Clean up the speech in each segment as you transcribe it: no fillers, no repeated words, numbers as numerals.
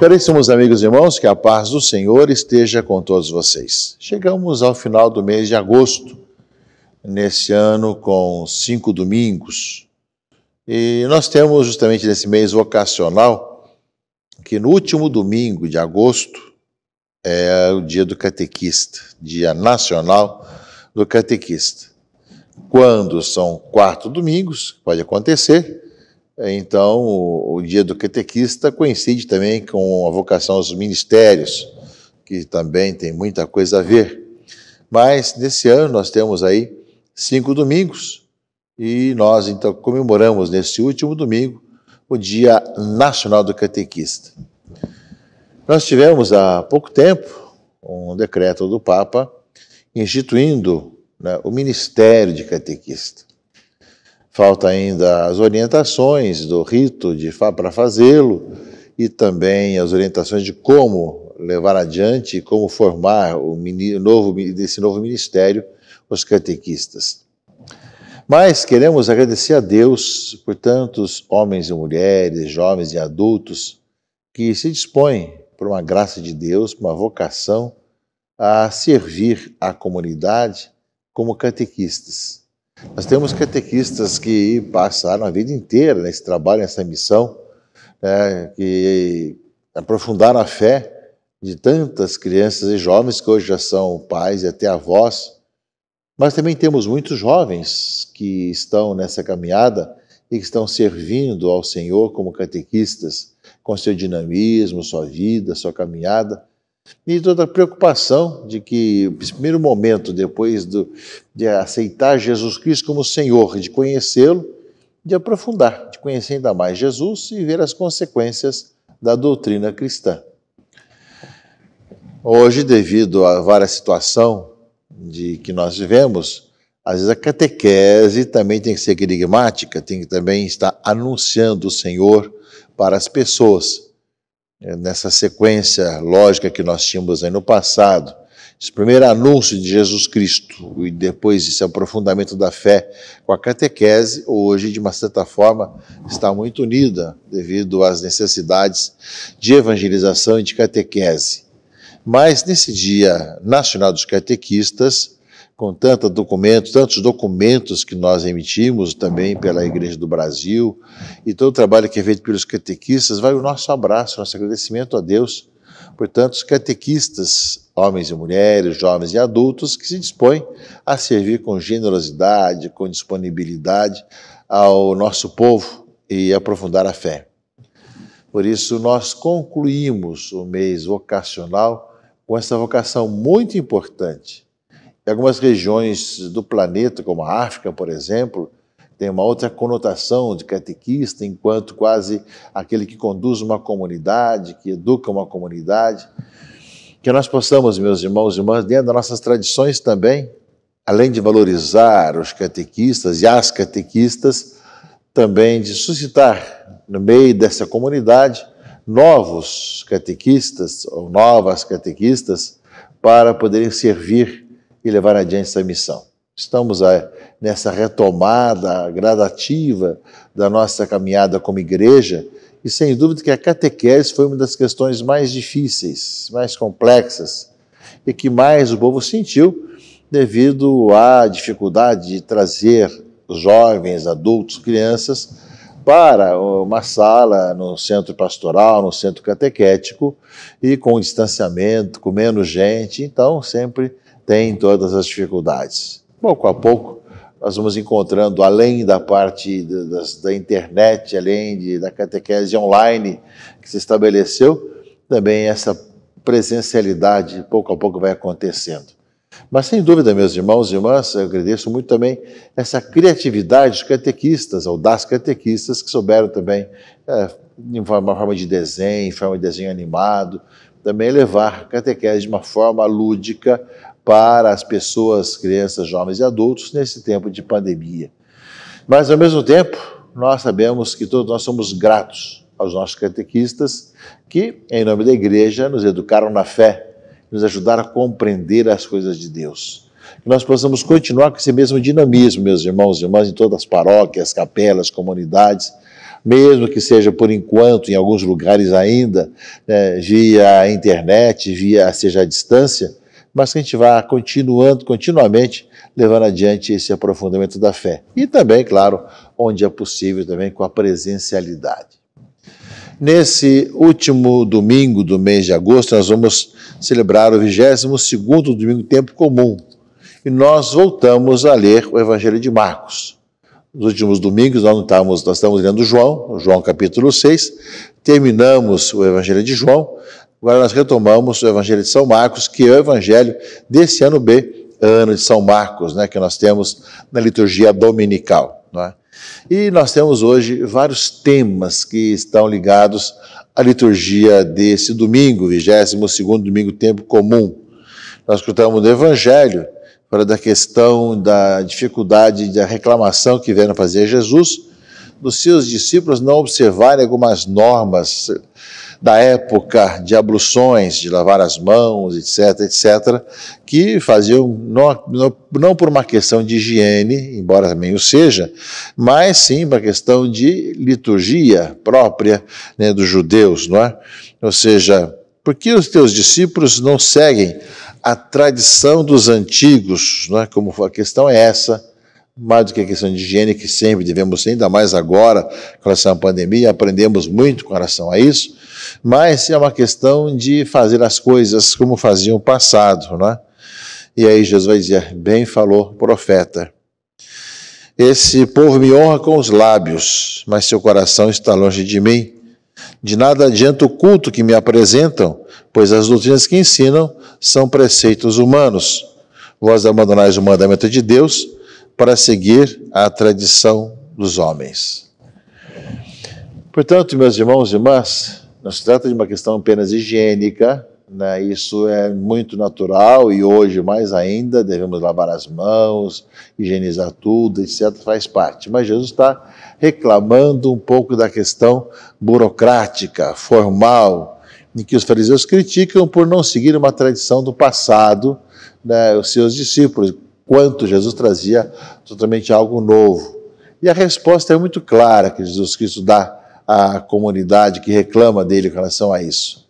Caríssimos amigos e irmãos, que a paz do Senhor esteja com todos vocês. Chegamos ao final do mês de agosto, nesse ano com 5 domingos. E nós temos justamente nesse mês vocacional, que no último domingo de agosto é o dia do catequista, dia nacional do catequista. Quando são 4 domingos, pode acontecer, então o dia do catequista coincide também com a vocação aos ministérios, que também tem muita coisa a ver. Mas nesse ano nós temos aí 5 domingos e nós então comemoramos nesse último domingo o Dia Nacional do Catequista. Nós tivemos há pouco tempo um decreto do Papa instituindo o ministério de catequista. Falta ainda as orientações do rito para fazê-lo e também as orientações de como levar adiante e como formar desse novo ministério os catequistas. Mas queremos agradecer a Deus por tantos homens e mulheres, jovens e adultos que se dispõem, por uma graça de Deus, por uma vocação, a servir a comunidade como catequistas. Nós temos catequistas que passaram a vida inteira nesse trabalho, nessa missão, que aprofundaram a fé de tantas crianças e jovens que hoje já são pais e até avós. Mas também temos muitos jovens que estão nessa caminhada e que estão servindo ao Senhor como catequistas, com seu dinamismo, sua vida, sua caminhada, e toda a preocupação de que, nesse primeiro momento, depois de aceitar Jesus Cristo como Senhor, de conhecê-lo, de aprofundar, de conhecer ainda mais Jesus e ver as consequências da doutrina cristã. Hoje, devido a várias situações que nós vivemos, às vezes a catequese também tem que ser querigmática, tem que também estar anunciando o Senhor para as pessoas. Nessa sequência lógica que nós tínhamos aí no passado, esse primeiro anúncio de Jesus Cristo e depois esse aprofundamento da fé com a catequese, hoje, de uma certa forma, está muito unida devido às necessidades de evangelização e de catequese. Mas nesse Dia Nacional dos Catequistas, com tantos documentos que nós emitimos também pela Igreja do Brasil e todo o trabalho que é feito pelos catequistas, vai o nosso abraço, nosso agradecimento a Deus por tantos catequistas, homens e mulheres, jovens e adultos, que se dispõem a servir com generosidade, com disponibilidade ao nosso povo e aprofundar a fé. Por isso, nós concluímos o mês vocacional com essa vocação muito importante. Em algumas regiões do planeta, como a África, por exemplo, tem uma outra conotação de catequista, enquanto quase aquele que conduz uma comunidade, que educa uma comunidade. Que nós possamos, meus irmãos e irmãs, dentro das nossas tradições também, além de valorizar os catequistas e as catequistas, também de suscitar, no meio dessa comunidade, novos catequistas ou novas catequistas para poderem servir e levar adiante essa missão. Estamos nessa retomada gradativa da nossa caminhada como igreja e sem dúvida que a catequese foi uma das questões mais difíceis, mais complexas e que mais o povo sentiu devido à dificuldade de trazer jovens, adultos, crianças para uma sala no centro pastoral, no centro catequético e com distanciamento, com menos gente, então sempre tem todas as dificuldades. Pouco a pouco, nós vamos encontrando, além da parte da internet, além da catequese online que se estabeleceu, também essa presencialidade, pouco a pouco, vai acontecendo. Mas, sem dúvida, meus irmãos e irmãs, eu agradeço muito também essa criatividade dos catequistas, ou das catequistas, que souberam também, em forma de desenho, em forma de desenho animado, também levar a catequese de uma forma lúdica para as pessoas, crianças, jovens e adultos nesse tempo de pandemia. Mas, ao mesmo tempo, nós sabemos que todos nós somos gratos aos nossos catequistas que, em nome da igreja, nos educaram na fé, nos ajudaram a compreender as coisas de Deus. Que nós possamos continuar com esse mesmo dinamismo, meus irmãos e irmãs, em todas as paróquias, capelas, comunidades, mesmo que seja por enquanto, em alguns lugares ainda, né, via internet, seja à distância, mas que a gente vá continuamente levando adiante esse aprofundamento da fé. E também, claro, onde é possível, também com a presencialidade. Nesse último domingo do mês de agosto, nós vamos celebrar o 22º domingo tempo comum. E nós voltamos a ler o Evangelho de Marcos. Nos últimos domingos nós estamos lendo João capítulo 6, terminamos o Evangelho de João, agora nós retomamos o Evangelho de São Marcos, que é o Evangelho desse ano B, ano de São Marcos, né, que nós temos na liturgia dominical. Não é? E nós temos hoje vários temas que estão ligados à liturgia desse domingo, 22º domingo tempo comum. Nós escutamos do Evangelho, para da questão da dificuldade, da reclamação que vieram fazer a Jesus, dos seus discípulos não observarem algumas normas da época de abluções, de lavar as mãos, etc., que faziam, não por uma questão de higiene, embora também o seja, mas sim uma questão de liturgia própria, né, dos judeus, não é? Ou seja, por que os teus discípulos não seguem a tradição dos antigos, não é? Como a questão é essa, mais do que a questão de higiene, que sempre devemos, ainda mais agora, com relação à pandemia, aprendemos muito com relação a isso, mas é uma questão de fazer as coisas como faziam no passado, não é? E aí Jesus vai dizer, bem falou o profeta, esse povo me honra com os lábios, mas seu coração está longe de mim. De nada adianta o culto que me apresentam, pois as doutrinas que ensinam são preceitos humanos. Vós abandonais o mandamento de Deus para seguir a tradição dos homens. Portanto, meus irmãos e irmãs, não se trata de uma questão apenas higiênica, né? Isso é muito natural e hoje mais ainda devemos lavar as mãos, higienizar tudo, etc., faz parte. Mas Jesus está reclamando um pouco da questão burocrática, formal, em que os fariseus criticam por não seguir uma tradição do passado, né, os seus discípulos, quanto Jesus trazia totalmente algo novo. E a resposta é muito clara que Jesus Cristo dá à comunidade que reclama dele com relação a isso.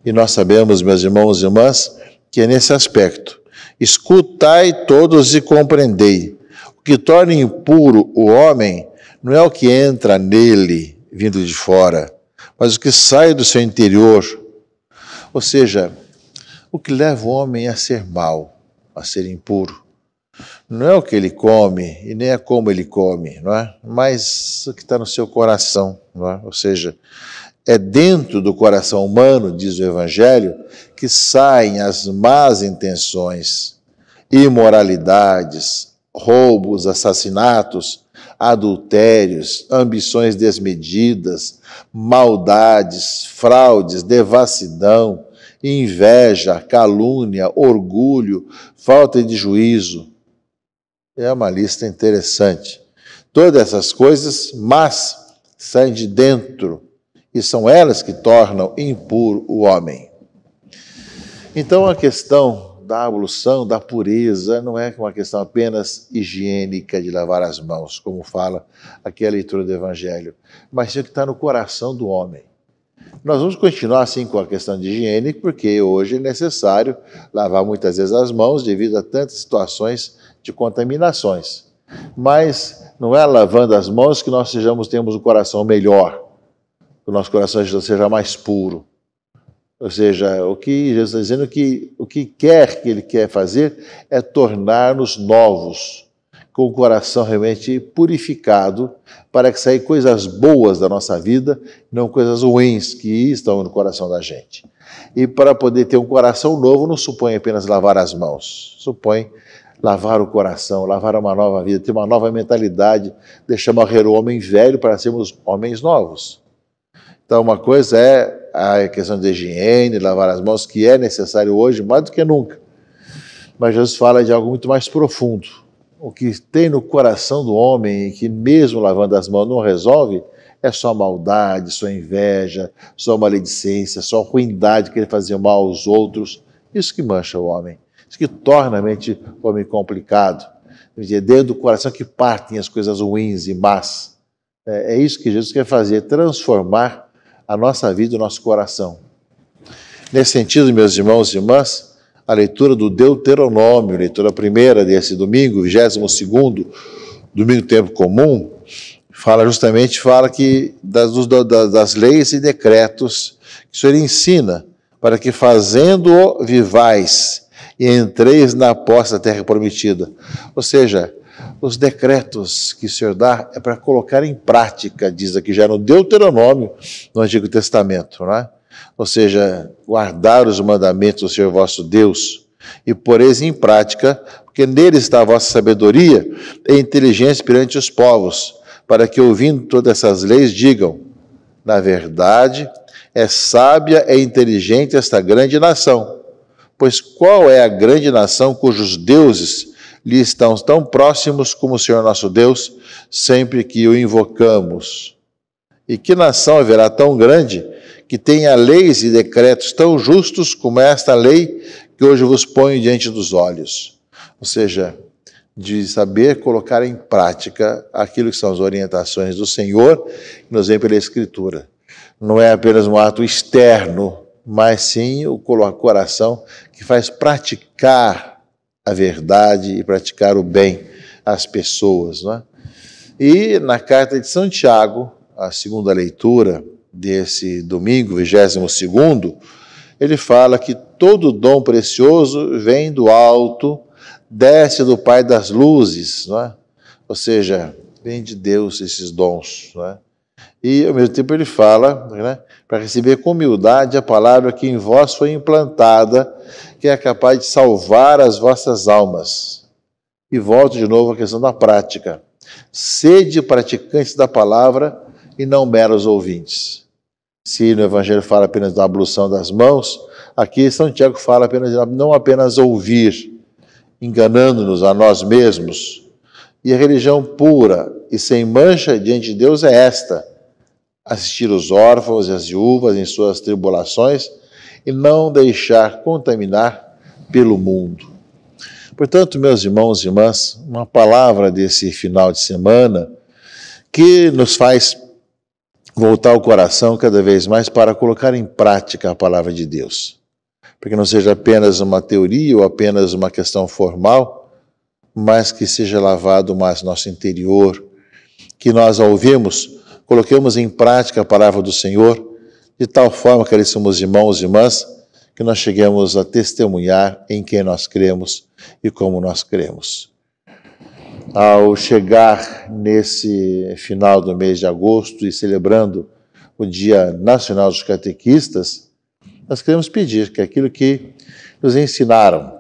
E nós sabemos, meus irmãos e irmãs, que é nesse aspecto. Escutai todos e compreendei. O que torna impuro o homem não é o que entra nele, vindo de fora, mas o que sai do seu interior. Ou seja, o que leva o homem a ser mau, a ser impuro. Não é o que ele come e nem é como ele come, não é? Mas o que está no seu coração, não é? Ou seja, é dentro do coração humano, diz o Evangelho, que saem as más intenções, imoralidades, roubos, assassinatos, adultérios, ambições desmedidas, maldades, fraudes, devassidão, inveja, calúnia, orgulho, falta de juízo. É uma lista interessante. Todas essas coisas, mas saem de dentro e são elas que tornam impuro o homem. Então a questão da ablução, da pureza, não é uma questão apenas higiênica de lavar as mãos, como fala aqui a leitura do Evangelho, mas tem que estar no coração do homem. Nós vamos continuar assim com a questão de higiene, porque hoje é necessário lavar muitas vezes as mãos devido a tantas situações de contaminações. Mas não é lavando as mãos que nós temos o coração melhor, que o nosso coração seja mais puro. Ou seja, o que Jesus está dizendo que o que ele quer fazer é tornar-nos novos, com o coração realmente purificado, para que saia coisas boas da nossa vida, não coisas ruins que estão no coração da gente. E para poder ter um coração novo, não supõe apenas lavar as mãos, supõe lavar o coração, lavar uma nova vida, ter uma nova mentalidade, deixar morrer o homem velho para sermos homens novos. Então, uma coisa é a questão de higiene, lavar as mãos, que é necessário hoje mais do que nunca. Mas Jesus fala de algo muito mais profundo. O que tem no coração do homem, que mesmo lavando as mãos não resolve, é só maldade, só inveja, só maledicência, só ruindade, querer fazer mal aos outros. Isso que mancha o homem. Isso que torna a mente o homem complicado. Dentro do coração que partem as coisas ruins e más. É isso que Jesus quer fazer, transformar a nossa vida e o nosso coração. Nesse sentido, meus irmãos e irmãs, a leitura do Deuteronômio, leitura primeira desse domingo, 22º, domingo tempo comum, fala que das leis e decretos que o Senhor ensina, para que fazendo-o vivais e entreis na posse da terra prometida. Ou seja, os decretos que o Senhor dá é para colocar em prática, diz aqui já no Deuteronômio, no Antigo Testamento, né? Ou seja, guardar os mandamentos do Senhor vosso Deus e pôreis em prática, porque nele está a vossa sabedoria e inteligência perante os povos, para que, ouvindo todas essas leis, digam: na verdade, é sábia e inteligente esta grande nação. Pois qual é a grande nação cujos deuses lhe estão tão próximos como o Senhor nosso Deus, sempre que o invocamos? E que nação haverá tão grande que tenha leis e decretos tão justos como esta lei que hoje vos ponho diante dos olhos? Ou seja, de saber colocar em prática aquilo que são as orientações do Senhor, que nos vem pela Escritura. Não é apenas um ato externo, mas sim o coração que faz praticar a verdade e praticar o bem às pessoas, não é? E na carta de São Tiago, a segunda leitura desse domingo, 22º, ele fala que todo dom precioso vem do alto, desce do Pai das luzes, não é? Ou seja, vem de Deus esses dons, não é? E, ao mesmo tempo, ele fala, né, para receber com humildade a palavra que em vós foi implantada, que é capaz de salvar as vossas almas. E volto de novo à questão da prática. Sede praticantes da palavra e não meros ouvintes. Se no Evangelho fala apenas da ablução das mãos, aqui São Tiago fala não apenas ouvir, enganando-nos a nós mesmos. E a religião pura e sem mancha diante de Deus é esta: assistir os órfãos e as viúvas em suas tribulações e não deixar contaminar pelo mundo. Portanto, meus irmãos e irmãs, uma palavra desse final de semana que nos faz voltar o coração cada vez mais para colocar em prática a palavra de Deus. Para que não seja apenas uma teoria ou apenas uma questão formal, mas que seja lavado mais nosso interior, que nós, ao ouvirmos, coloquemos em prática a palavra do Senhor, de tal forma, caríssimos irmãos e irmãs, que nós cheguemos a testemunhar em quem nós cremos e como nós cremos. Ao chegar nesse final do mês de agosto e celebrando o Dia Nacional dos Catequistas, nós queremos pedir que aquilo que nos ensinaram,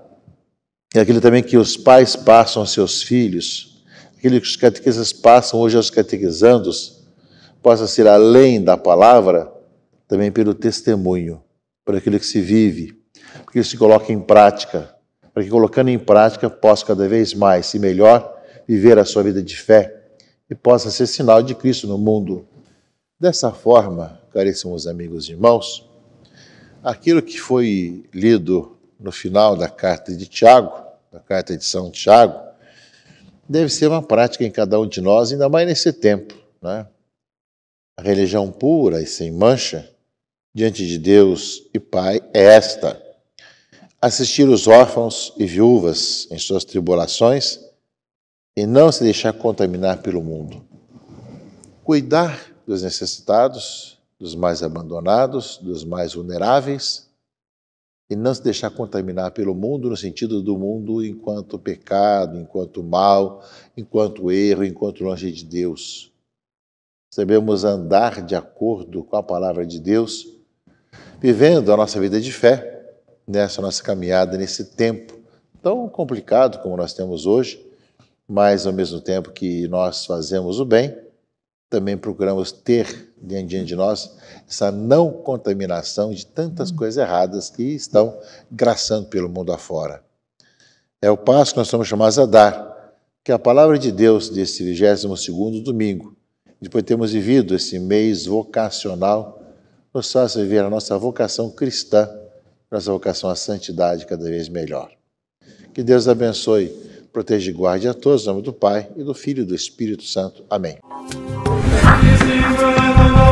e aquilo também que os pais passam aos seus filhos, aquilo que os catequistas passam hoje aos catequizandos, possa ser além da palavra, também pelo testemunho, por aquilo que se vive, porque isso se coloca em prática, para que colocando em prática possa cada vez mais e melhor viver a sua vida de fé e possa ser sinal de Cristo no mundo. Dessa forma, caríssimos amigos e irmãos, aquilo que foi lido no final da carta de Tiago, da carta de São Tiago, deve ser uma prática em cada um de nós, ainda mais nesse tempo, né? A religião pura e sem mancha, diante de Deus e Pai, é esta: assistir os órfãos e viúvas em suas tribulações e não se deixar contaminar pelo mundo. Cuidar dos necessitados, dos mais abandonados, dos mais vulneráveis, e não se deixar contaminar pelo mundo, no sentido do mundo enquanto pecado, enquanto mal, enquanto erro, enquanto longe de Deus. Sabemos andar de acordo com a palavra de Deus, vivendo a nossa vida de fé, nessa nossa caminhada, nesse tempo tão complicado como nós temos hoje, mas ao mesmo tempo que nós fazemos o bem, também procuramos ter diante de nós essa não contaminação de tantas coisas erradas que estão graçando pelo mundo afora. É o passo que nós somos chamados a dar, que a palavra de Deus desse 22º domingo, depois de termos vivido esse mês vocacional, nos faça viver a nossa vocação cristã, nossa vocação à santidade cada vez melhor. Que Deus abençoe, proteja e guarde a todos, em nome do Pai, e do Filho e do Espírito Santo. Amém. Easy,